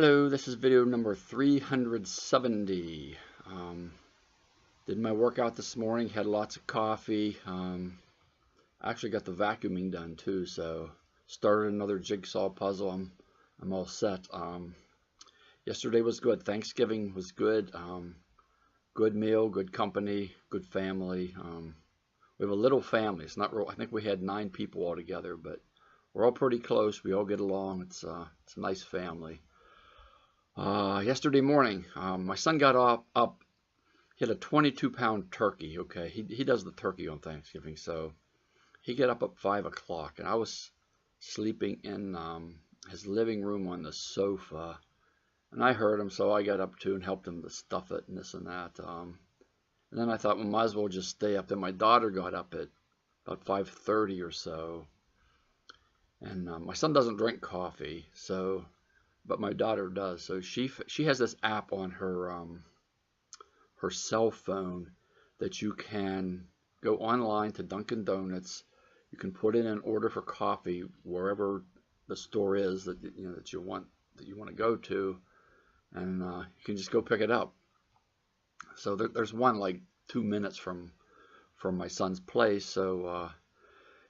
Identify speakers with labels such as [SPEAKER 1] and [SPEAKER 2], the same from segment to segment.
[SPEAKER 1] Hello, this is video number 370. Did my workout this morning, had lots of coffee. Actually got the vacuuming done too, so started another jigsaw puzzle. I'm all set. Yesterday was good. Thanksgiving was good. Good meal, good company, good family. We have a little family. It's not real. I think we had 9 people all together, but we're all pretty close. We all get along. It's a nice family. Yesterday morning, my son got up. He had a 22-pound turkey. Okay, he does the turkey on Thanksgiving, so he got up at 5 o'clock, and I was sleeping in his living room on the sofa, and I heard him, so I got up too and helped him to stuff it and this and that. And then I thought, well, might as well just stay up. Then my daughter got up at about 5:30 or so, and my son doesn't drink coffee, so. But my daughter does, so she has this app on her her cell phone that you can go online to Dunkin' Donuts. You can put in an order for coffee wherever the store is that you want to go to, and you can just go pick it up. So there's one like 2 minutes from my son's place. So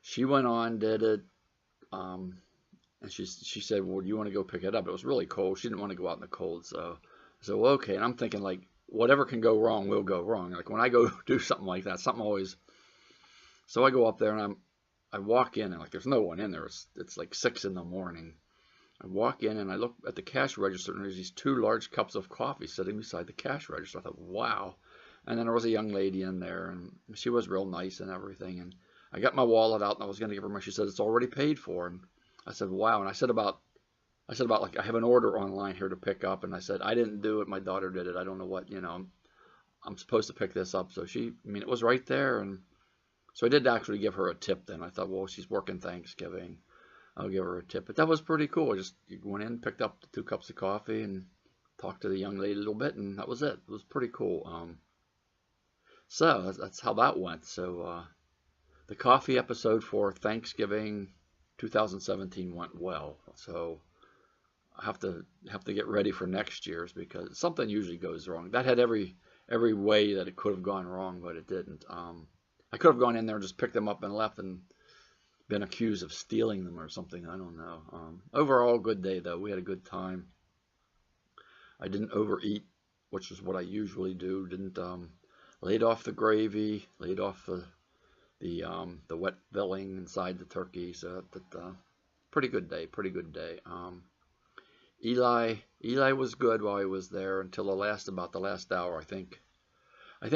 [SPEAKER 1] she went on, did it. And she said, well, do you want to go pick it up? It was really cold. She didn't want to go out in the cold. So well, okay. And I'm thinking, like, whatever can go wrong will go wrong. Like, when I go do something like that, something always. So I go up there, and I walk in, and like, there's no one in there. It's like 6 in the morning. I walk in, and I look at the cash register, and there's these 2 large cups of coffee sitting beside the cash register. I thought, wow. And then there was a young lady in there, and she was real nice and everything. And I got my wallet out, and I was going to give her money. She said, it's already paid for. And I said, wow. And I said about like, I have an order online here to pick up. And I said, I didn't do it. My daughter did it. I don't know what, I'm supposed to pick this up. So it was right there. And so I did actually give her a tip then. I thought, well, she's working Thanksgiving. I'll give her a tip. But that was pretty cool. I just went in, picked up the 2 cups of coffee, and talked to the young lady a little bit. And that was it. It was pretty cool. So that's how that went. So the coffee episode for Thanksgiving 2017 went well, so I have to get ready for next year's, because something usually goes wrong. That had every way that it could have gone wrong, but it didn't. I could have gone in there and just picked them up and left and been accused of stealing them or something. I don't know. Overall, good day though. We had a good time. I didn't overeat, which is what I usually do. Didn't laid off the gravy, laid off the wet filling inside the turkey. So pretty good day. Eli was good while he was there until about the last hour. I think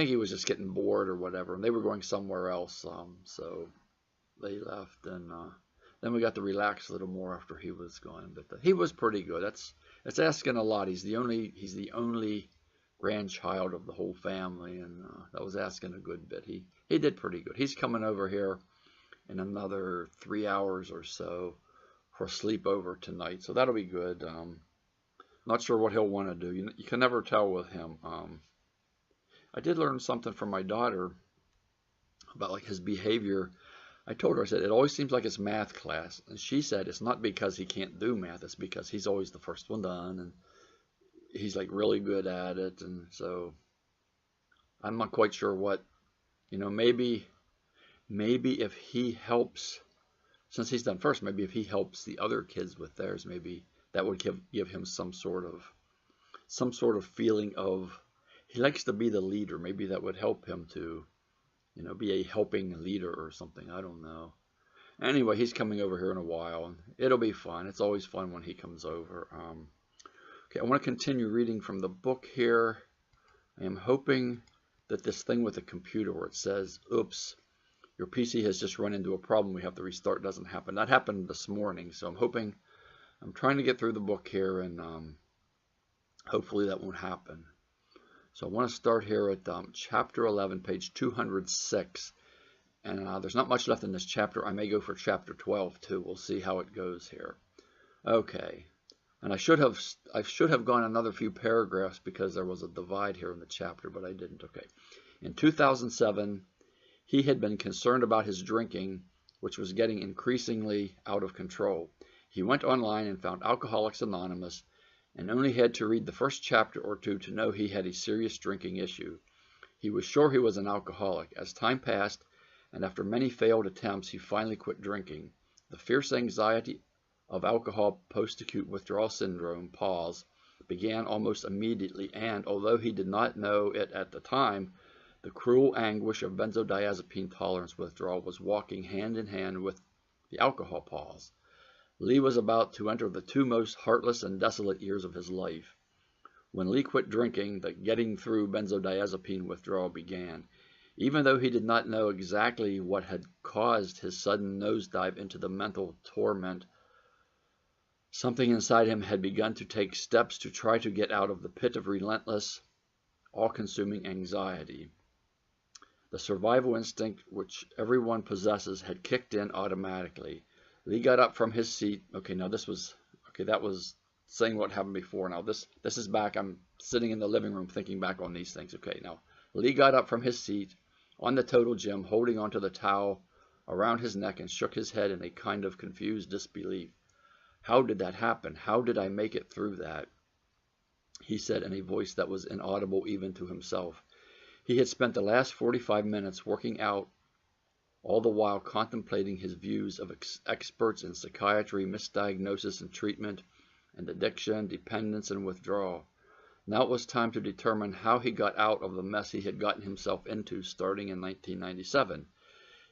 [SPEAKER 1] he was just getting bored or whatever, and they were going somewhere else. So they left, and then we got to relax a little more after he was gone. But he was pretty good. That's asking a lot. He's the only grandchild of the whole family, and that was asking a good bit. He did pretty good. He's coming over here in another 3 hours or so for a sleepover tonight, so that'll be good. Not sure what he'll want to do. You can never tell with him. I did learn something from my daughter about like his behavior. I told her, I said, it always seems like it's math class, and she said it's not because he can't do math, it's because he's always the first one done, and he's like really good at it. And so I'm not quite sure what, maybe if he helps, since he's done first, maybe if he helps the other kids with theirs, maybe that would give him some sort of feeling of, he likes to be the leader. Maybe that would help him to, be a helping leader or something. I don't know. Anyway, he's coming over here in a while, and it'll be fun. It's always fun when he comes over. Okay, I want to continue reading from the book here. I am hoping that this thing with the computer where it says, oops, your PC has just run into a problem, we have to restart, doesn't happen. That happened this morning, so I'm trying to get through the book here, and hopefully that won't happen. So I want to start here at chapter 11, page 206. And there's not much left in this chapter. I may go for chapter 12 too. We'll see how it goes here. Okay. And I should have gone another few paragraphs because there was a divide here in the chapter, but I didn't. Okay. In 2007, he had been concerned about his drinking, which was getting increasingly out of control. He went online and found Alcoholics Anonymous and only had to read the first chapter or two to know he had a serious drinking issue. He was sure he was an alcoholic. As time passed, and after many failed attempts, he finally quit drinking. The fierce anxiety of alcohol post-acute withdrawal syndrome, PAWS, began almost immediately, and although he did not know it at the time, the cruel anguish of benzodiazepine tolerance withdrawal was walking hand in hand with the alcohol pause. Lee was about to enter the two most heartless and desolate years of his life. When Lee quit drinking, the getting through benzodiazepine withdrawal began. Even though he did not know exactly what had caused his sudden nosedive into the mental torment, something inside him had begun to take steps to try to get out of the pit of relentless, all-consuming anxiety. The survival instinct which everyone possesses had kicked in automatically. Lee got up from his seat. That was saying what happened before. Now this is back. I'm sitting in the living room thinking back on these things. Okay, now Lee got up from his seat on the total gym, holding onto the towel around his neck, and shook his head in a kind of confused disbelief. How did that happen? How did I make it through that? He said in a voice that was inaudible even to himself. He had spent the last 45 minutes working out, all the while contemplating his views of experts in psychiatry, misdiagnosis and treatment, and addiction, dependence, and withdrawal. Now it was time to determine how he got out of the mess he had gotten himself into starting in 1997.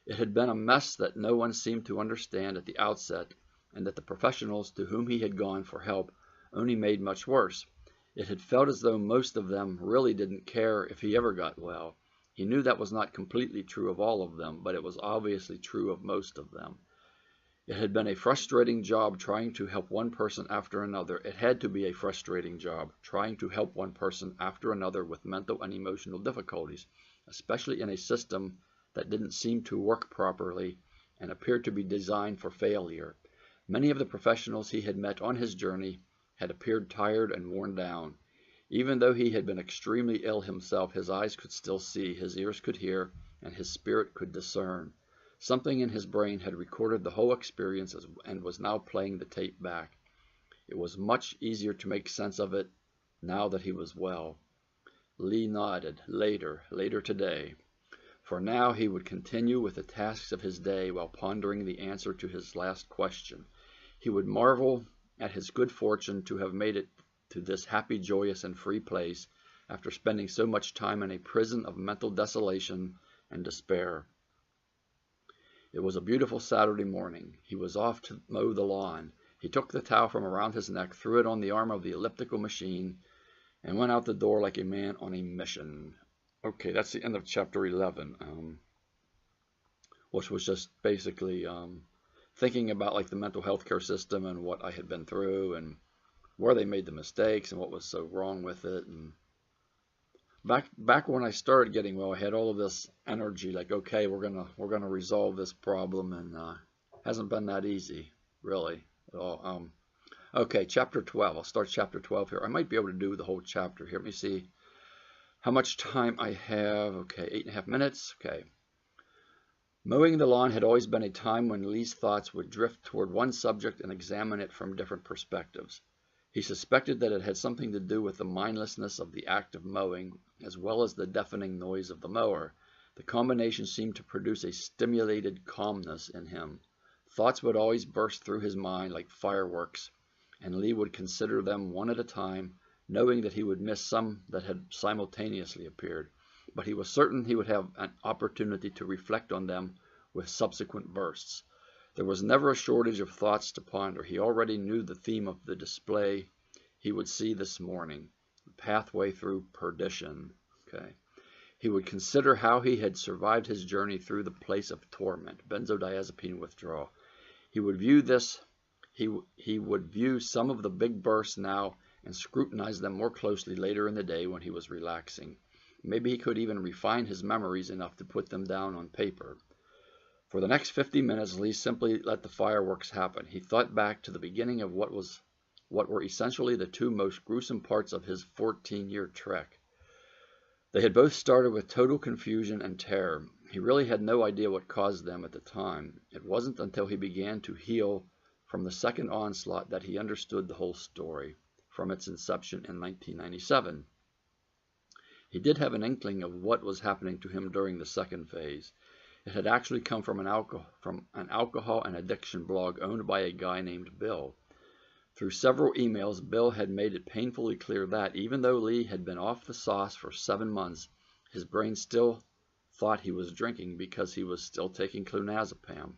[SPEAKER 1] It had been a mess that no one seemed to understand at the outset, and that the professionals to whom he had gone for help only made much worse. It had felt as though most of them really didn't care if he ever got well. He knew that was not completely true of all of them, but it was obviously true of most of them. It had been a frustrating job trying to help one person after another. It had to be a frustrating job trying to help one person after another with mental and emotional difficulties, especially in a system that didn't seem to work properly and appeared to be designed for failure. Many of the professionals he had met on his journey had appeared tired and worn down. Even though he had been extremely ill himself, his eyes could still see, his ears could hear, and his spirit could discern. Something in his brain had recorded the whole experience and was now playing the tape back. It was much easier to make sense of it now that he was well. Lee nodded. Later today. For now he would continue with the tasks of his day while pondering the answer to his last question. He would marvel at his good fortune to have made it to this happy, joyous, and free place after spending so much time in a prison of mental desolation and despair. It was a beautiful Saturday morning. He was off to mow the lawn. He took the towel from around his neck, threw it on the arm of the elliptical machine, and went out the door like a man on a mission. Okay, that's the end of chapter 11, which was just basically thinking about like the mental health care system and what I had been through and where they made the mistakes and what was so wrong with it. And back when I started getting well, I had all of this energy, like, okay, we're gonna resolve this problem, and hasn't been that easy, really, at all. Okay, chapter 12. I'll start chapter 12 here. I might be able to do the whole chapter here. Let me see how much time I have. Okay, 8.5 minutes. Okay. Mowing the lawn had always been a time when Lee's thoughts would drift toward one subject and examine it from different perspectives. He suspected that it had something to do with the mindlessness of the act of mowing, as well as the deafening noise of the mower. The combination seemed to produce a stimulated calmness in him. Thoughts would always burst through his mind like fireworks, and Lee would consider them one at a time, knowing that he would miss some that had simultaneously appeared. But he was certain he would have an opportunity to reflect on them with subsequent bursts. There was never a shortage of thoughts to ponder. He already knew the theme of the display he would see this morning, the pathway through perdition. Okay. He would consider how he had survived his journey through the place of torment, benzodiazepine withdrawal. He would view some of the big bursts now and scrutinize them more closely later in the day when he was relaxing. Maybe he could even refine his memories enough to put them down on paper. For the next 50 minutes, Lee simply let the fireworks happen. He thought back to the beginning of what were essentially the two most gruesome parts of his 14-year trek. They had both started with total confusion and terror. He really had no idea what caused them at the time. It wasn't until he began to heal from the second onslaught that he understood the whole story. from its inception in 1997. He did have an inkling of what was happening to him during the second phase. It had actually come from an alcohol and addiction blog owned by a guy named Bill. Through several emails, Bill had made it painfully clear that, even though Lee had been off the sauce for 7 months, his brain still thought he was drinking because he was still taking clonazepam.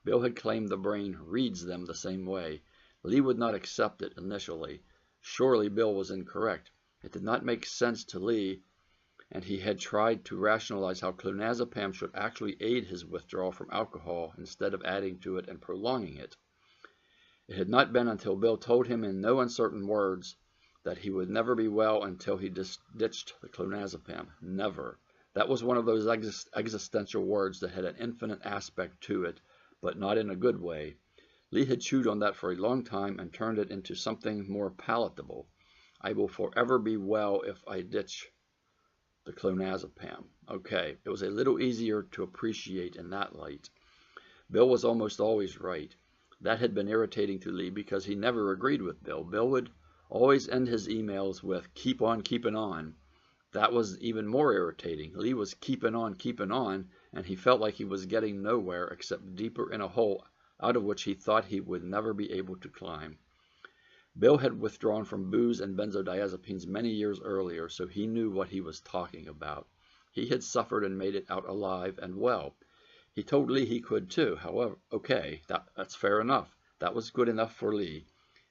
[SPEAKER 1] Bill had claimed the brain reads them the same way. Lee would not accept it initially. Surely Bill was incorrect. It did not make sense to Lee, and he had tried to rationalize how clonazepam should actually aid his withdrawal from alcohol instead of adding to it and prolonging it. It had not been until Bill told him in no uncertain words that he would never be well until he ditched the clonazepam. Never. That was one of those existential words that had an infinite aspect to it, but not in a good way. Lee had chewed on that for a long time and turned it into something more palatable. I will forever be well if I ditch the clonazepam. Okay, it was a little easier to appreciate in that light. Bill was almost always right. That had been irritating to Lee because he never agreed with Bill. Bill would always end his emails with "keep on keeping on." That was even more irritating. Lee was keeping on, and he felt like he was getting nowhere except deeper in a hole out of which he thought he would never be able to climb. Bill had withdrawn from booze and benzodiazepines many years earlier, so he knew what he was talking about. He had suffered and made it out alive and well. He told Lee he could too. However, okay, that's fair enough. That was good enough for Lee.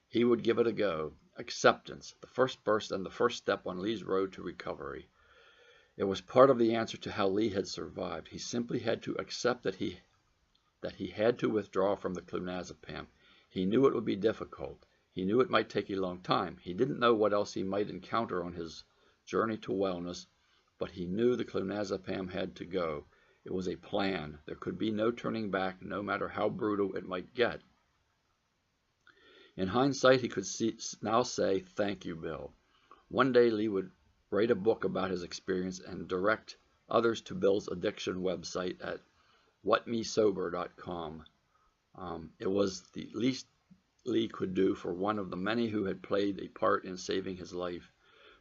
[SPEAKER 1] He would give it a go. Acceptance, the first burst and the first step on Lee's road to recovery. It was part of the answer to how Lee had survived. He simply had to accept that he had to withdraw from the clonazepam. He knew it would be difficult. He knew it might take a long time. He didn't know what else he might encounter on his journey to wellness, but he knew the clonazepam had to go. It was a plan. There could be no turning back, no matter how brutal it might get. In hindsight, he could now say, "Thank you, Bill." One day, Lee would write a book about his experience and direct others to Bill's addiction website at whatmesober.com. It was the least Lee could do for one of the many who had played a part in saving his life.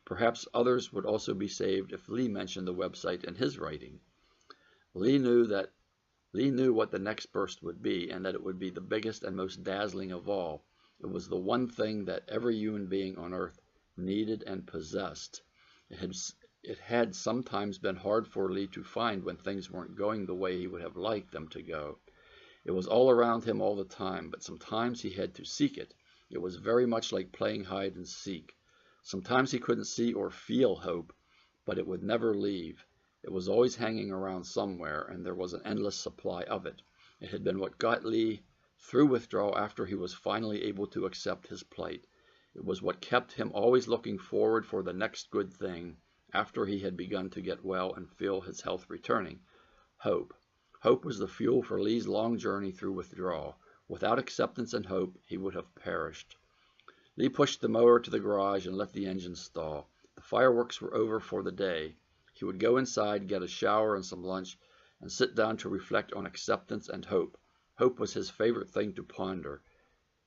[SPEAKER 1] Perhaps others would also be saved if Lee mentioned the website in his writing. Lee knew what the next burst would be, and that it would be the biggest and most dazzling of all. It was the one thing that every human being on earth needed and possessed. It had sometimes been hard for Lee to find when things weren't going the way he would have liked them to go. It was all around him all the time, but sometimes he had to seek it. It was very much like playing hide and seek. Sometimes he couldn't see or feel hope, but it would never leave. It was always hanging around somewhere, and there was an endless supply of it. It had been what got Lee through withdrawal after he was finally able to accept his plight. It was what kept him always looking forward for the next good thing after he had begun to get well and feel his health returning. Hope. Hope was the fuel for Lee's long journey through withdrawal. Without acceptance and hope, he would have perished. Lee pushed the mower to the garage and let the engine stall. The fireworks were over for the day. He would go inside, get a shower and some lunch, and sit down to reflect on acceptance and hope. Hope was his favorite thing to ponder.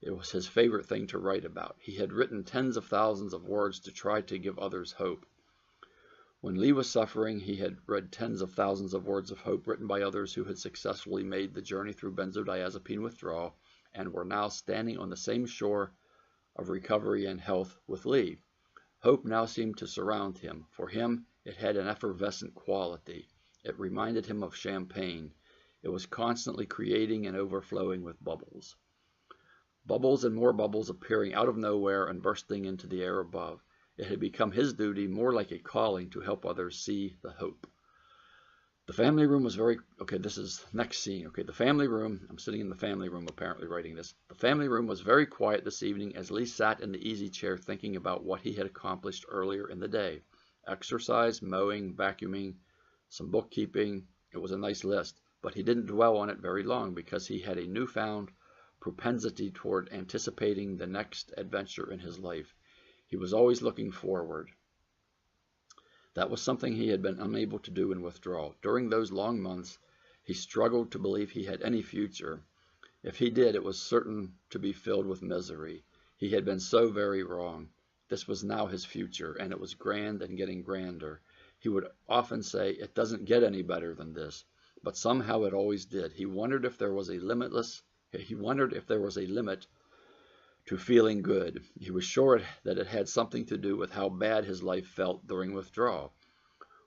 [SPEAKER 1] It was his favorite thing to write about. He had written tens of thousands of words to try to give others hope. When Lee was suffering, he had read tens of thousands of words of hope written by others who had successfully made the journey through benzodiazepine withdrawal and were now standing on the same shore of recovery and health with Lee. Hope now seemed to surround him. For him, it had an effervescent quality. It reminded him of champagne. It was constantly creating and overflowing with bubbles. Bubbles and more bubbles appearing out of nowhere and bursting into the air above. It had become his duty, more like a calling, to help others see the hope. The family room was very... Okay, this is next scene. Okay, the family room. I'm sitting in the family room apparently writing this. The family room was very quiet this evening as Lee sat in the easy chair thinking about what he had accomplished earlier in the day. Exercise, mowing, vacuuming, some bookkeeping. It was a nice list, but he didn't dwell on it very long because he had a newfound propensity toward anticipating the next adventure in his life. He was always looking forward. That was something he had been unable to do in withdrawal. During those long months, he struggled to believe he had any future. If he did, it was certain to be filled with misery. He had been so very wrong. This was now his future, and it was grand and getting grander. He would often say, "It doesn't get any better than this," but somehow it always did. He wondered if there was a limit to feeling good. He was sure that it had something to do with how bad his life felt during withdrawal.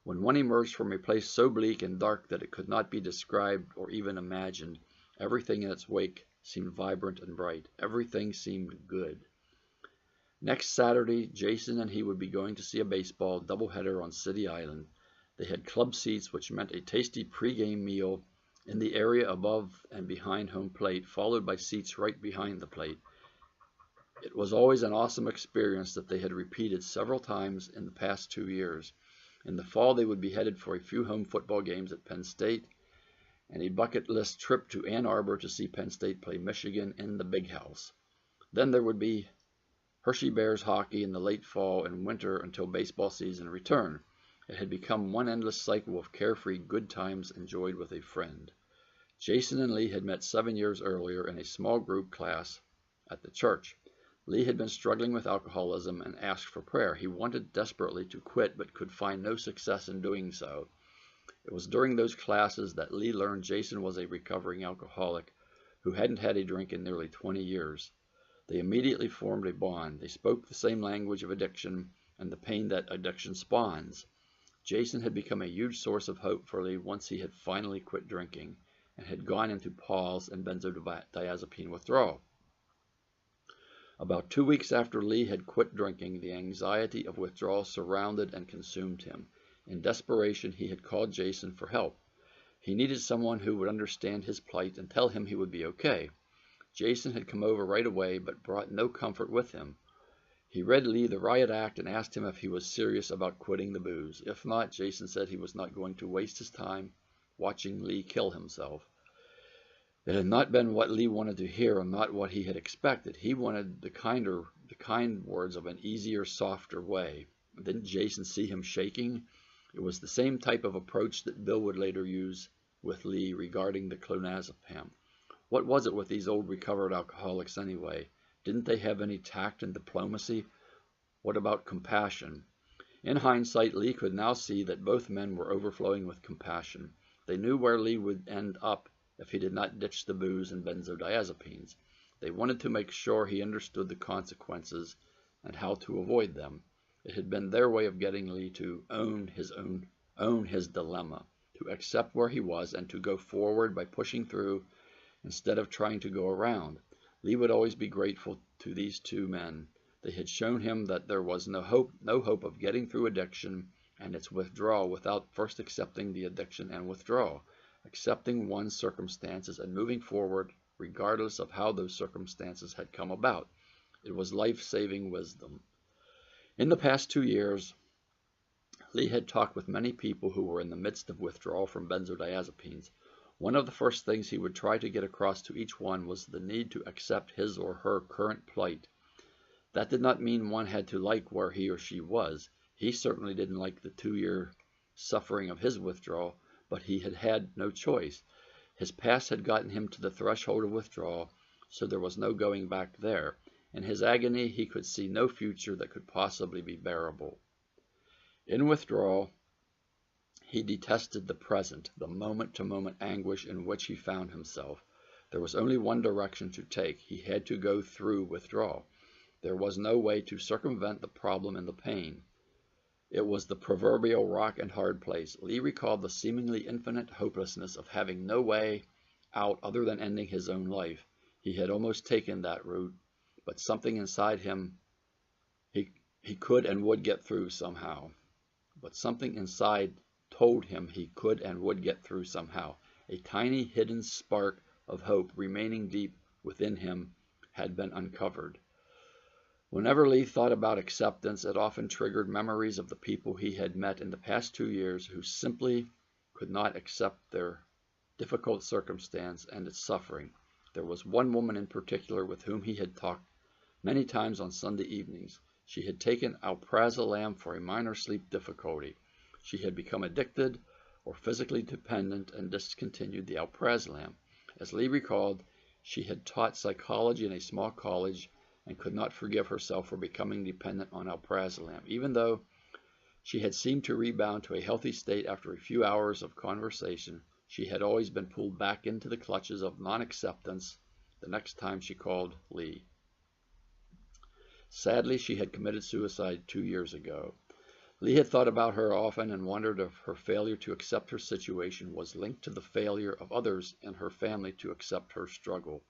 [SPEAKER 1] When one emerged from a place so bleak and dark that it could not be described or even imagined, everything in its wake seemed vibrant and bright. Everything seemed good. Next Saturday, Jason and he would be going to see a baseball doubleheader on City Island. They had club seats, which meant a tasty pregame meal in the area above and behind home plate, followed by seats right behind the plate. It was always an awesome experience that they had repeated several times in the past 2 years. In the fall, they would be headed for a few home football games at Penn State and a bucket list trip to Ann Arbor to see Penn State play Michigan in the Big House. Then there would be Hershey Bears hockey in the late fall and winter until baseball season returned. It had become one endless cycle of carefree good times enjoyed with a friend. Jason and Lee had met 7 years earlier in a small group class at the church. Lee had been struggling with alcoholism and asked for prayer. He wanted desperately to quit but could find no success in doing so. It was during those classes that Lee learned Jason was a recovering alcoholic who hadn't had a drink in nearly 20 years. They immediately formed a bond. They spoke the same language of addiction and the pain that addiction spawns. Jason had become a huge source of hope for Lee once he had finally quit drinking and had gone into pause and benzodiazepine withdrawal. About 2 weeks after Lee had quit drinking, the anxiety of withdrawal surrounded and consumed him. In desperation, he had called Jason for help. He needed someone who would understand his plight and tell him he would be okay. Jason had come over right away, but brought no comfort with him. He read Lee the riot act and asked him if he was serious about quitting the booze. If not, Jason said he was not going to waste his time watching Lee kill himself. It had not been what Lee wanted to hear and not what he had expected. He wanted the kind words of an easier, softer way. Didn't Jason see him shaking? It was the same type of approach that Bill would later use with Lee regarding the clonazepam. What was it with these old recovered alcoholics anyway? Didn't they have any tact and diplomacy? What about compassion? In hindsight, Lee could now see that both men were overflowing with compassion. They knew where Lee would end up if he did not ditch the booze and benzodiazepines. They wanted to make sure he understood the consequences and how to avoid them. It had been their way of getting Lee to own his dilemma, to accept where he was and to go forward by pushing through instead of trying to go around. Lee would always be grateful to these two men. They had shown him that there was no hope of getting through addiction and its withdrawal without first accepting the addiction and withdrawal, accepting one's circumstances and moving forward regardless of how those circumstances had come about. It was life-saving wisdom. In the past 2 years, Lee had talked with many people who were in the midst of withdrawal from benzodiazepines. One of the first things he would try to get across to each one was the need to accept his or her current plight. That did not mean one had to like where he or she was. He certainly didn't like the 2-year suffering of his withdrawal, but he had had no choice. His past had gotten him to the threshold of withdrawal, so there was no going back there. In his agony, he could see no future that could possibly be bearable. In withdrawal, he detested the present, the moment-to-moment anguish in which he found himself. There was only one direction to take. He had to go through withdrawal. There was no way to circumvent the problem and the pain. It was the proverbial rock and hard place. Lee recalled the seemingly infinite hopelessness of having no way out other than ending his own life. He had almost taken that route, but something inside him, he could and would get through somehow. But something inside told him he could and would get through somehow. A tiny hidden spark of hope remaining deep within him had been uncovered. Whenever Lee thought about acceptance, it often triggered memories of the people he had met in the past 2 years who simply could not accept their difficult circumstance and its suffering. There was one woman in particular with whom he had talked many times on Sunday evenings. She had taken alprazolam for a minor sleep difficulty. She had become addicted or physically dependent and discontinued the alprazolam. As Lee recalled, she had taught psychology in a small college and could not forgive herself for becoming dependent on alprazolam. Even though she had seemed to rebound to a healthy state after a few hours of conversation, she had always been pulled back into the clutches of non-acceptance the next time she called Lee. Sadly, she had committed suicide 2 years ago. Lee had thought about her often and wondered if her failure to accept her situation was linked to the failure of others in her family to accept her struggle.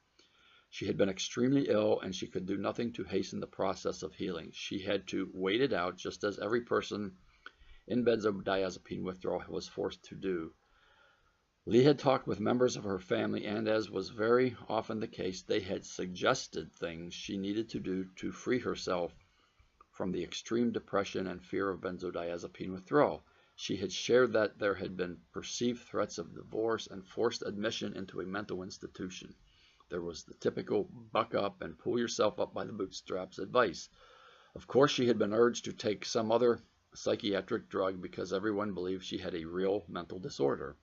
[SPEAKER 1] She had been extremely ill, and she could do nothing to hasten the process of healing. She had to wait it out, just as every person in benzodiazepine withdrawal was forced to do. Lee had talked with members of her family, and as was very often the case, they had suggested things she needed to do to free herself from the extreme depression and fear of benzodiazepine withdrawal. She had shared that there had been perceived threats of divorce and forced admission into a mental institution. There was the typical buck up and pull yourself up by the bootstraps advice. Of course, she had been urged to take some other psychiatric drug because everyone believed she had a real mental disorder.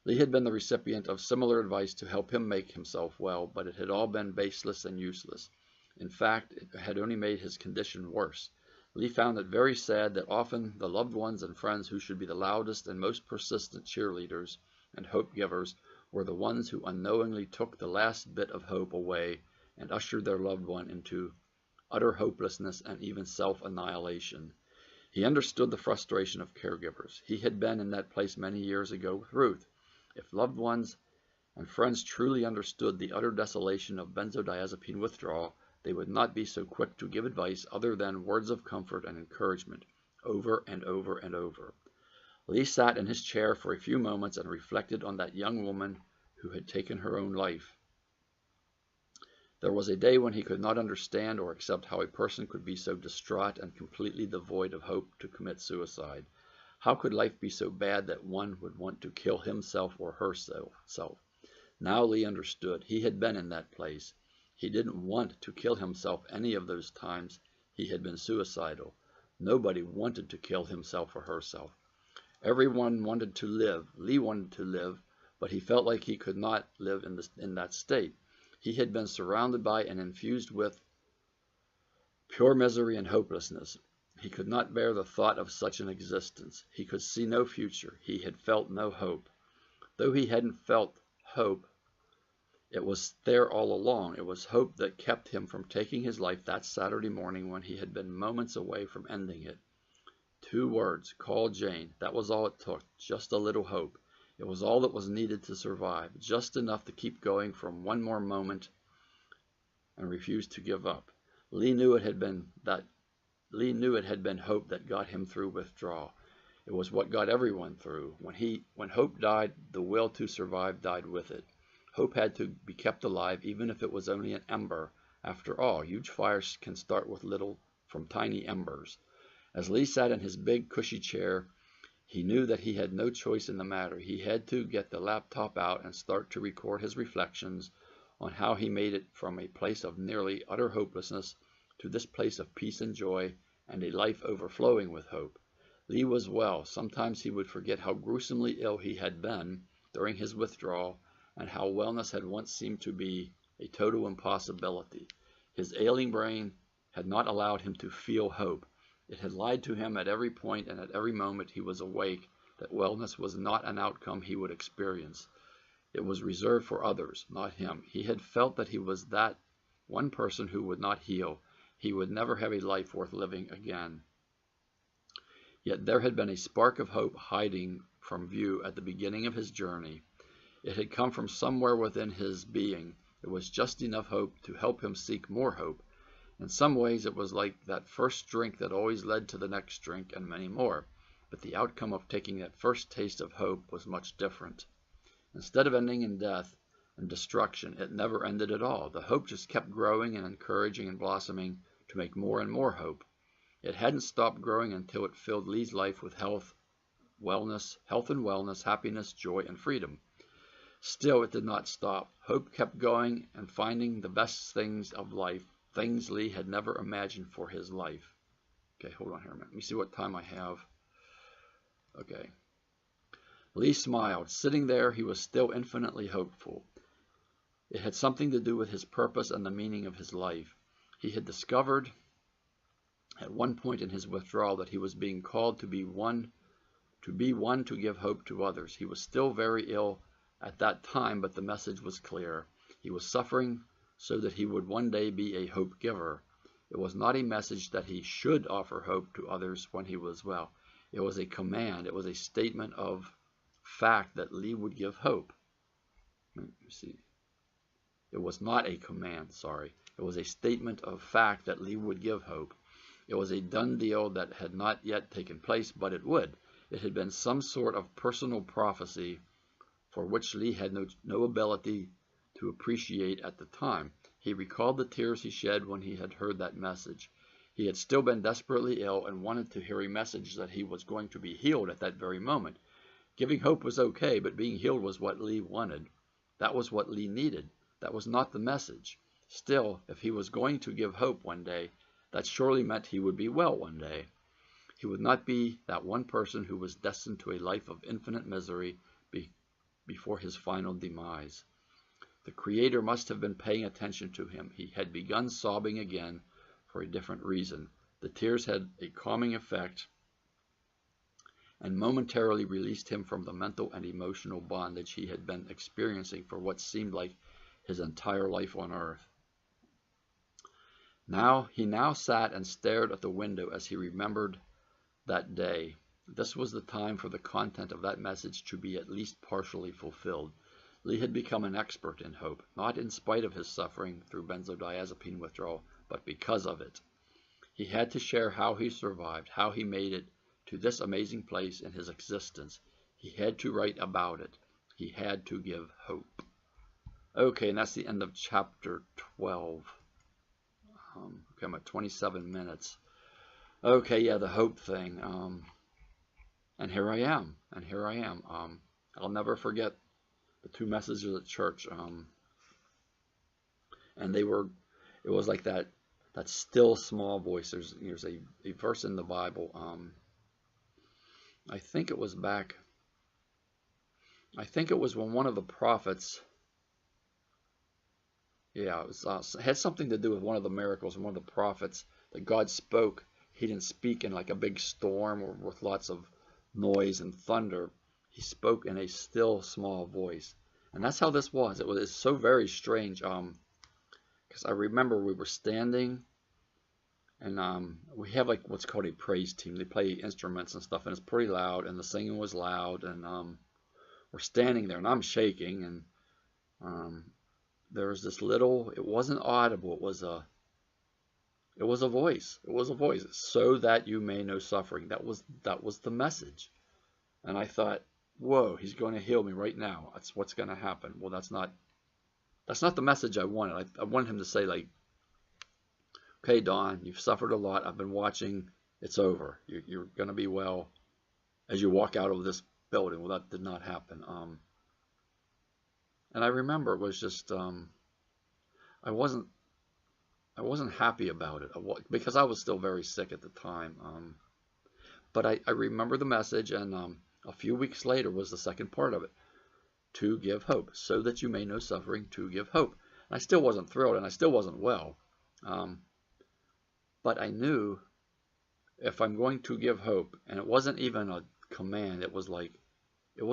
[SPEAKER 1] Lee had been the recipient of similar advice to help him make himself well, but it had all been baseless and useless. In fact, it had only made his condition worse. Lee found it very sad that often the loved ones and friends who should be the loudest and most persistent cheerleaders and hope givers were the ones who unknowingly took the last bit of hope away and ushered their loved one into utter hopelessness and even self-annihilation. He understood the frustration of caregivers. He had been in that place many years ago with Ruth. If loved ones and friends truly understood the utter desolation of benzodiazepine withdrawal, they would not be so quick to give advice other than words of comfort and encouragement, over and over and over. Lee sat in his chair for a few moments and reflected on that young woman who had taken her own life. There was a day when he could not understand or accept how a person could be so distraught and completely devoid of hope to commit suicide. How could life be so bad that one would want to kill himself or herself? Now Lee understood. He had been in that place. He didn't want to kill himself any of those times he had been suicidal. Nobody wanted to kill himself or herself. Everyone wanted to live. Lee wanted to live, but he felt like he could not live in that state. He had been surrounded by and infused with pure misery and hopelessness. He could not bear the thought of such an existence. He could see no future. He had felt no hope. Though he hadn't felt hope, it was there all along. It was hope that kept him from taking his life that Saturday morning when he had been moments away from ending it. 2 words, call Jane. That was all it took, just a little hope. It was all that was needed to survive, just enough to keep going from one more moment and refuse to give up. Lee knew it had been hope that got him through withdrawal. It was what got everyone through. When hope died, the will to survive died with it. Hope had to be kept alive, even if it was only an ember. After all, huge fires can start with little, from tiny embers. As Lee sat in his big, cushy chair, he knew that he had no choice in the matter. He had to get the laptop out and start to record his reflections on how he made it from a place of nearly utter hopelessness to this place of peace and joy and a life overflowing with hope. Lee was well. Sometimes he would forget how gruesomely ill he had been during his withdrawal and how wellness had once seemed to be a total impossibility. His ailing brain had not allowed him to feel hope. It had lied to him at every point and at every moment he was awake that wellness was not an outcome he would experience. It was reserved for others, not him. He had felt that he was that one person who would not heal. He would never have a life worth living again. Yet there had been a spark of hope hiding from view at the beginning of his journey. It had come from somewhere within his being. It was just enough hope to help him seek more hope. In some ways it was like that first drink that always led to the next drink and many more. But the outcome of taking that first taste of hope was much different. Instead of ending in death and destruction, it never ended at all. The hope just kept growing and encouraging and blossoming to make more and more hope. It hadn't stopped growing until it filled Lee's life with health and wellness, happiness, joy, and freedom. Still, it did not stop. Hope kept going and finding the best things of life, things Lee had never imagined for his life. Okay, hold on here a minute. Let me see what time I have. Okay. Lee smiled. Sitting there, he was still infinitely hopeful. It had something to do with his purpose and the meaning of his life. He had discovered at one point in his withdrawal that he was being called to be one to give hope to others. He was still very ill at that time, but the message was clear. He was suffering so that he would one day be a hope giver. It was not a message that he should offer hope to others when he was well. It was a command. It was a statement of fact that Lee would give hope. Let me see. It was not a command, sorry. It was a statement of fact that Lee would give hope. It was a done deal that had not yet taken place, but it would. It had been some sort of personal prophecy for which Lee had no ability to appreciate at the time. He recalled the tears he shed when he had heard that message. He had still been desperately ill and wanted to hear a message that he was going to be healed at that very moment. Giving hope was okay, but being healed was what Lee wanted. That was what Lee needed. That was not the message. Still, if he was going to give hope one day, that surely meant he would be well one day. He would not be that one person who was destined to a life of infinite misery before his final demise. The Creator must have been paying attention to him. He had begun sobbing again for a different reason. The tears had a calming effect and momentarily released him from the mental and emotional bondage he had been experiencing for what seemed like his entire life on earth. He now sat and stared at the window as he remembered that day. This was the time for the content of that message to be at least partially fulfilled. Lee had become an expert in hope, not in spite of his suffering through benzodiazepine withdrawal, but because of it. He had to share how he survived, how he made it to this amazing place in his existence. He had to write about it. He had to give hope. Okay, and that's the end of chapter 12. Okay, I'm at 27 minutes. Okay, yeah, the hope thing. And here I am. I'll never forget the two messages at church. And it was like that still small voice. There's a verse in the Bible. I think it was when one of the prophets, it had something to do with one of the miracles, and one of the prophets that God spoke. He didn't speak in like a big storm or with lots of noise and thunder. He spoke in a still small voice. And that's how this was. It's so very strange. Because I remember we were standing, and we have like what's called a praise team. They play instruments and stuff, and it's pretty loud, and the singing was loud, and we're standing there, and I'm shaking, and there was this little, it wasn't audible, it was a voice. It was a voice. So that you may know suffering. That was the message. And I thought, whoa, he's going to heal me right now. That's what's going to happen. Well, that's not the message I wanted. I wanted him to say, like, okay, Don, you've suffered a lot. I've been watching. It's over. You're going to be well as you walk out of this building. Well, that did not happen. And I remember it was just, I wasn't happy about it because I was still very sick at the time. But I remember the message, and a few weeks later was the second part of it. To give hope, so that you may know suffering, to give hope. And I still wasn't thrilled, and I still wasn't well. But I knew if I'm going to give hope, and it wasn't even a command, it was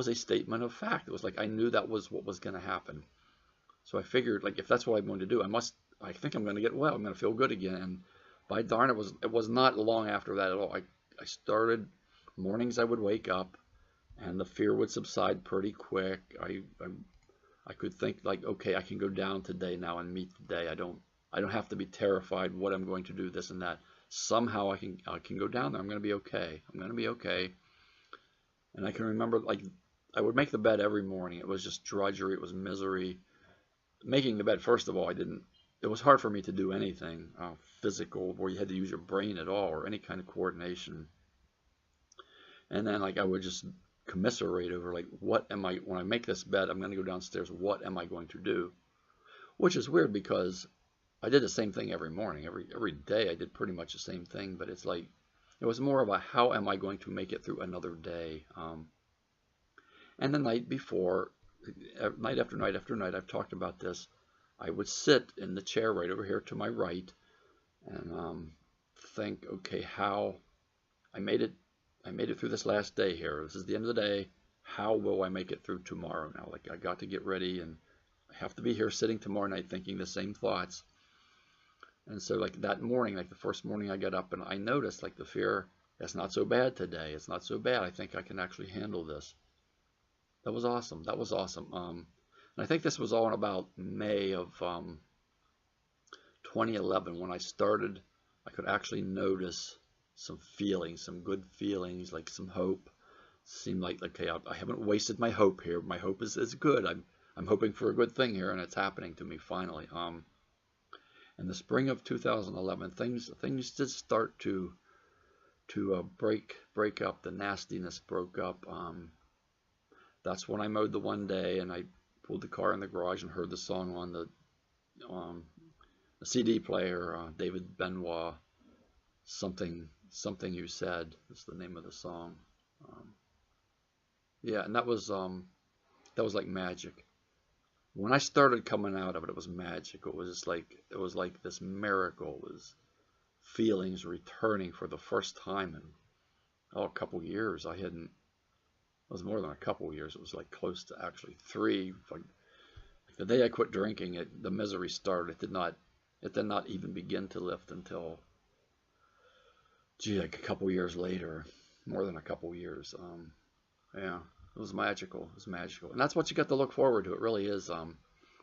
[SPEAKER 1] a statement of fact. It was like I knew that was what was going to happen. So I figured, like, if that's what I'm going to do, I think I'm going to get well. I'm going to feel good again. And by darn, it was not long after that at all. I started, mornings I would wake up, and the fear would subside pretty quick. I could think, like, okay, I can go down today now and meet the day. I don't have to be terrified what I'm going to do, this and that. Somehow I can go down there. I'm going to be okay. I'm going to be okay. And I can remember, like, I would make the bed every morning. It was just drudgery. It was misery. Making the bed, first of all, it was hard for me to do anything physical where you had to use your brain at all or any kind of coordination. And then, like, I would just commiserate over, like, when I make this bed, I'm going to go downstairs, what am I going to do? Which is weird because I did the same thing every morning. Every day I did pretty much the same thing, but it's like, it was more about how am I going to make it through another day. And the night before, night after night after night, I've talked about this, I would sit in the chair right over here to my right, and think, okay, how I made it through this last day here. This is the end of the day. How will I make it through tomorrow now? Like, I got to get ready, and I have to be here sitting tomorrow night thinking the same thoughts. And so like that morning, like the first morning I got up, and I noticed like the fear, it's not so bad today. It's not so bad. I think I can actually handle this. That was awesome. That was awesome. And I think this was all in about May of 2011 when I started. I could actually notice some feelings, some good feelings, like some hope. Seemed like, okay, I haven't wasted my hope here. My hope is good. I'm hoping for a good thing here, and it's happening to me finally. In the spring of 2011, things did start to break up. The nastiness broke up. That's when I mowed the one day, and I pulled the car in the garage and heard the song on the CD player, David Benoit, something you said is the name of the song. Yeah, and that was like magic. When I started coming out of it, it was magic. It was like this miracle. It was feelings returning for the first time in a couple years. It was more than a couple years. It was like close to actually 3. Like the day I quit drinking, the misery started. It did not even begin to lift until, like a couple years later, more than a couple years. Yeah, it was magical. It was magical, and that's what you got to look forward to. It really is.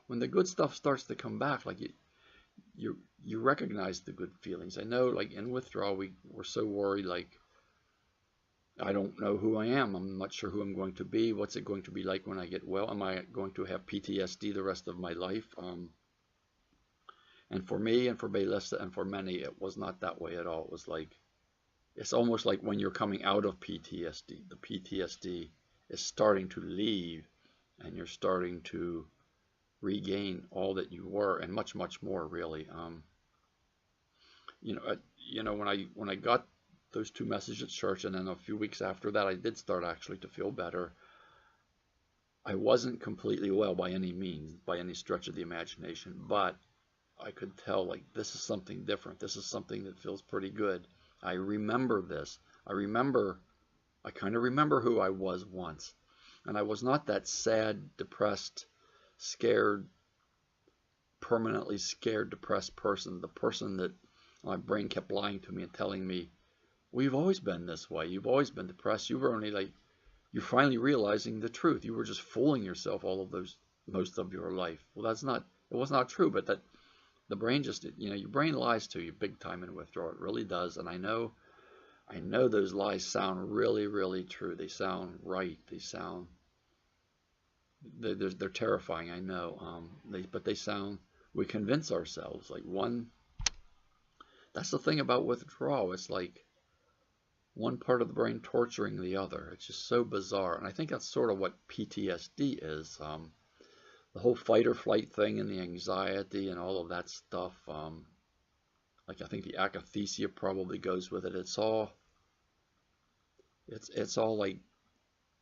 [SPEAKER 1] When the good stuff starts to come back, like you recognize the good feelings. I know, like in withdrawal, we're so worried. Like, I don't know who I am. I'm not sure who I'm going to be. What's it going to be like when I get well? Am I going to have PTSD the rest of my life? And for me, and for Baylissa, and for many, it was not that way at all. It was like, it's almost like when you're coming out of PTSD, the PTSD is starting to leave, and you're starting to regain all that you were, and much, much more, really. When I got those 2 messages at church, and then a few weeks after that, I did start actually to feel better. I wasn't completely well by any means, by any stretch of the imagination, but I could tell, like, this is something different. This is something that feels pretty good. I remember this. I kind of remember who I was once. And I was not that sad, depressed, scared, permanently scared, depressed person. The person that my brain kept lying to me and telling me, well, you've always been this way. You've always been depressed. You were only like, you're finally realizing the truth. You were just fooling yourself all of those, most of your life. Well, it was not true, but that the brain just, your brain lies to you big time in withdrawal. It really does. And I know those lies sound really, really true. They sound right. They're terrifying. I know. But they sound, we convince ourselves. Like that's the thing about withdrawal. It's like one part of the brain torturing the other. It's just so bizarre. And I think that's sort of what PTSD is. The whole fight or flight thing and the anxiety and all of that stuff. Like, I think the akathisia probably goes with it. It's all like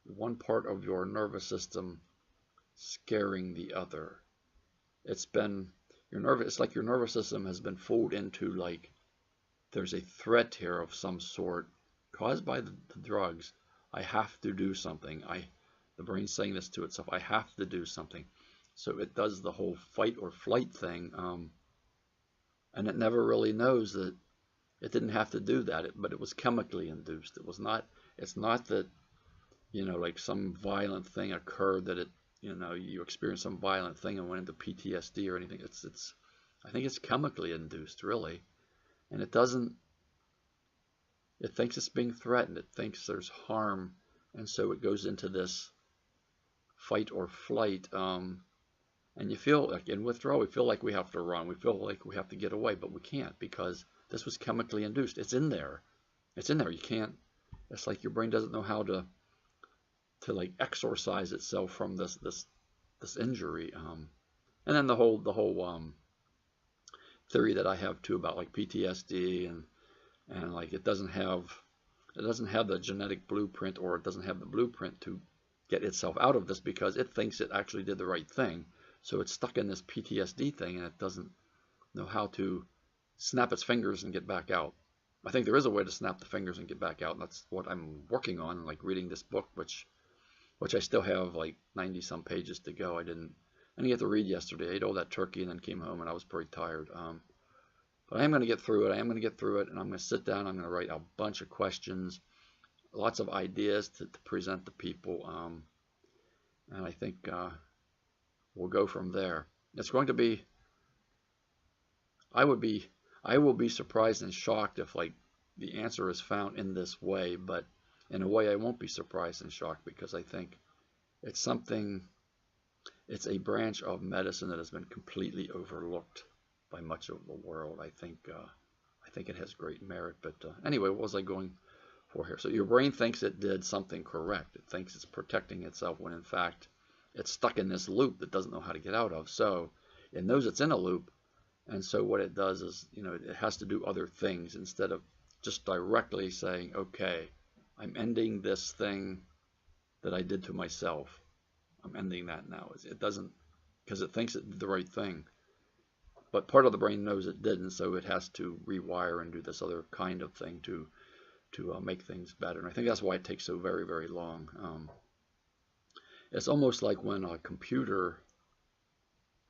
[SPEAKER 1] one part of your nervous system scaring the other. It's like your nervous system has been fooled into, like, there's a threat here of some sort caused by the drugs. I have to do something. The brain's saying this to itself. I have to do something. So it does the whole fight or flight thing, and it never really knows that it didn't have to do that, but it was chemically induced. It's not that, like some violent thing occurred, that you experienced some violent thing and went into PTSD or anything. I think it's chemically induced, really, and it thinks it's being threatened. It thinks there's harm, and so it goes into this fight or flight. And you feel like in withdrawal, we feel like we have to run. We feel like we have to get away, but we can't, because this was chemically induced. It's in there. It's in there. You can't. It's like your brain doesn't know how to like exorcise itself from this injury. And then the whole theory that I have too about like PTSD and like it doesn't have the genetic blueprint, or it doesn't have the blueprint to get itself out of this, because it thinks it actually did the right thing. So it's stuck in this PTSD thing, and it doesn't know how to snap its fingers and get back out. I think there is a way to snap the fingers and get back out, and that's what I'm working on, like reading this book, which I still have like 90 some pages to go. I didn't get to read yesterday. I ate all that turkey and then came home and I was pretty tired. But I am going to get through it. I am going to get through it, and I'm going to sit down. I'm going to write a bunch of questions, lots of ideas to present to people, and I think we'll go from there. It's going to be. I will be surprised and shocked if like the answer is found in this way, but in a way I won't be surprised and shocked because I think it's a branch of medicine that has been completely overlooked by much of the world. I think it has great merit. But anyway, what was I going for here? So your brain thinks it did something correct. It thinks it's protecting itself when in fact it's stuck in this loop that doesn't know how to get out of. So it knows it's in a loop, and so what it does is, it has to do other things instead of just directly saying, okay, I'm ending this thing that I did to myself. I'm ending that now. It doesn't, because it thinks it did the right thing. But part of the brain knows it didn't, so it has to rewire and do this other kind of thing to make things better. And I think that's why it takes so very, very long. It's almost like when a computer,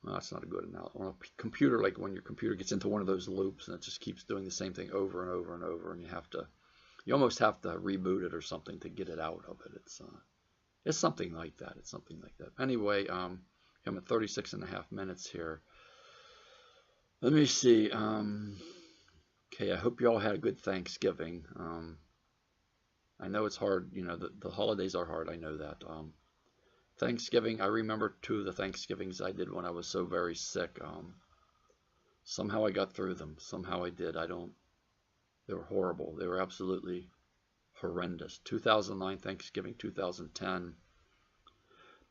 [SPEAKER 1] well, that's not a good analogy. On a computer, like when your computer gets into one of those loops and it just keeps doing the same thing over and over and over, and you almost have to reboot it or something to get it out of it. It's something like that. It's something like that. Anyway, I'm at 36.5 minutes here. Let me see. Okay, I hope you all had a good Thanksgiving. I know it's hard. The holidays are hard. I know that. Thanksgiving, I remember 2 of the Thanksgivings I did when I was so very sick. Somehow I got through them. Somehow I did. They were horrible. They were absolutely horrendous. 2009 Thanksgiving, 2010.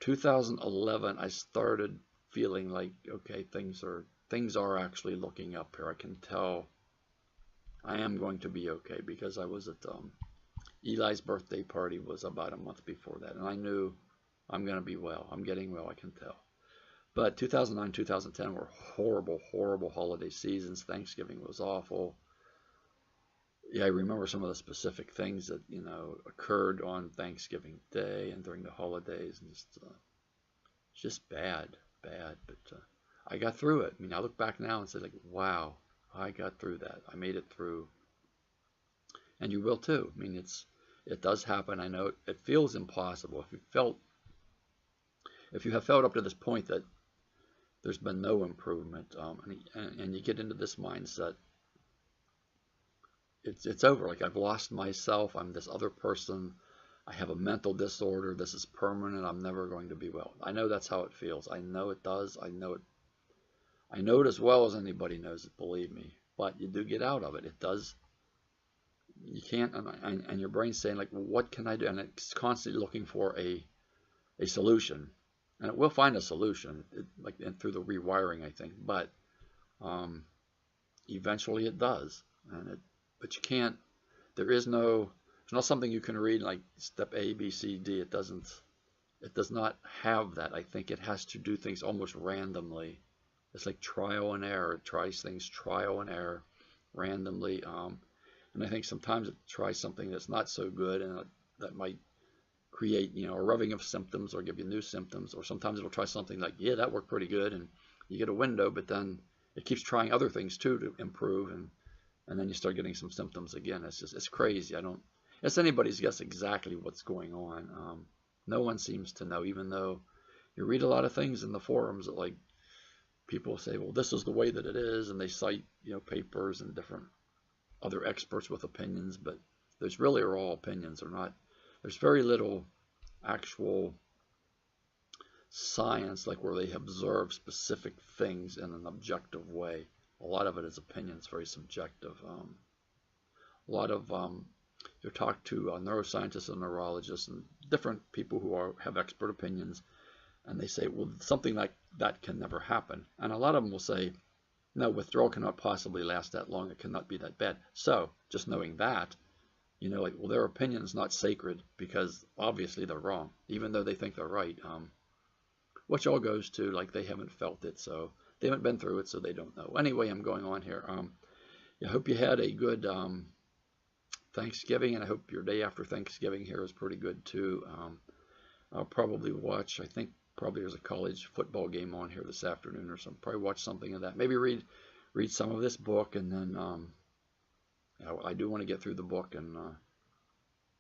[SPEAKER 1] 2011, I started feeling like, okay, things are actually looking up here. I can tell I am going to be okay because I was at Eli's birthday party was about a month before that, and I knew I'm going to be well. I'm getting well, I can tell. But 2009, 2010 were horrible, horrible holiday seasons. Thanksgiving was awful. Yeah, I remember some of the specific things that, occurred on Thanksgiving Day and during the holidays, and just bad. But I got through it. I mean, I look back now and say, like, wow, I got through that. I made it through. And you will too. I mean, it does happen. I know it feels impossible. If you have felt up to this point that there's been no improvement, and you get into this mindset, it's over. Like, I've lost myself. I'm this other person. I have a mental disorder. This is permanent. I'm never going to be well. I know that's how it feels. I know it does. I know it as well as anybody knows it, believe me. But you do get out of it. It does. You can't, and your brain's saying, like, well, what can I do? And it's constantly looking for a solution. And it will find a solution, and through the rewiring, I think. But eventually it does. But you can't. It's not something you can read like step A, B, C, D. It does not have that. I think it has to do things almost randomly. It's like trial and error. It tries things trial and error randomly. And I think sometimes it tries something that's not so good, and that might create, a rubbing of symptoms or give you new symptoms. Or sometimes it'll try something like, yeah, that worked pretty good, and you get a window, but then it keeps trying other things too to improve, and then you start getting some symptoms again. It's crazy. It's anybody's guess exactly what's going on. No one seems to know, even though you read a lot of things in the forums that, like, people say, well, this is the way that it is, and they cite, papers and different other experts with opinions, but those really are all opinions. There's very little actual science, like where they observe specific things in an objective way. A lot of it is opinions, very subjective. A lot of you talk to neuroscientists and neurologists and different people who have expert opinions, and they say, well, something like that can never happen. And a lot of them will say, no, withdrawal cannot possibly last that long. It cannot be that bad. So just knowing that, like, well, their opinion's not sacred because obviously they're wrong, even though they think they're right. Which all goes to, like, they haven't felt it, so they haven't been through it, so they don't know. Anyway, I'm going on here. I hope you had a good Thanksgiving, and I hope your day after Thanksgiving here is pretty good too. I'll probably watch, I think probably there's a college football game on here this afternoon or something. Probably watch something of that. Maybe read some of this book, and then I do want to get through the book and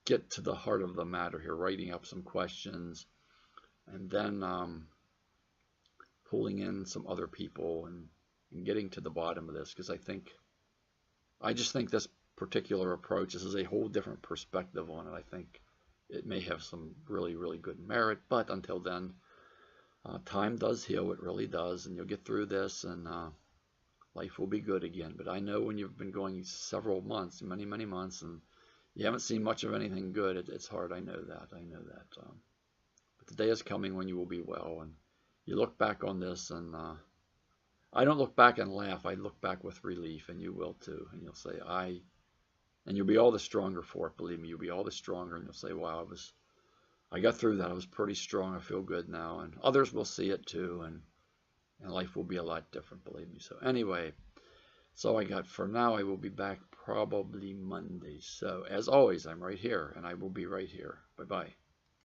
[SPEAKER 1] get to the heart of the matter here, writing up some questions, and then pulling in some other people and getting to the bottom of this, because I just think this particular approach, this is a whole different perspective on it. I think it may have some really, really good merit, but until then, time does heal. It really does, and you'll get through this, and life will be good again. But I know when you've been going several months, many, many months, and you haven't seen much of anything good, it's hard. I know that. But the day is coming when you will be well, and you look back on this, and I don't look back and laugh. I look back with relief, and you will too. And you'll say, and you'll be all the stronger for it. Believe me, you'll be all the stronger, and you'll say, wow, I got through that. I was pretty strong. I feel good now. And others will see it too, and life will be a lot different, believe me. So anyway, that's all I got for now. I will be back probably Monday. So as always, I'm right here, and I will be right here. Bye-bye.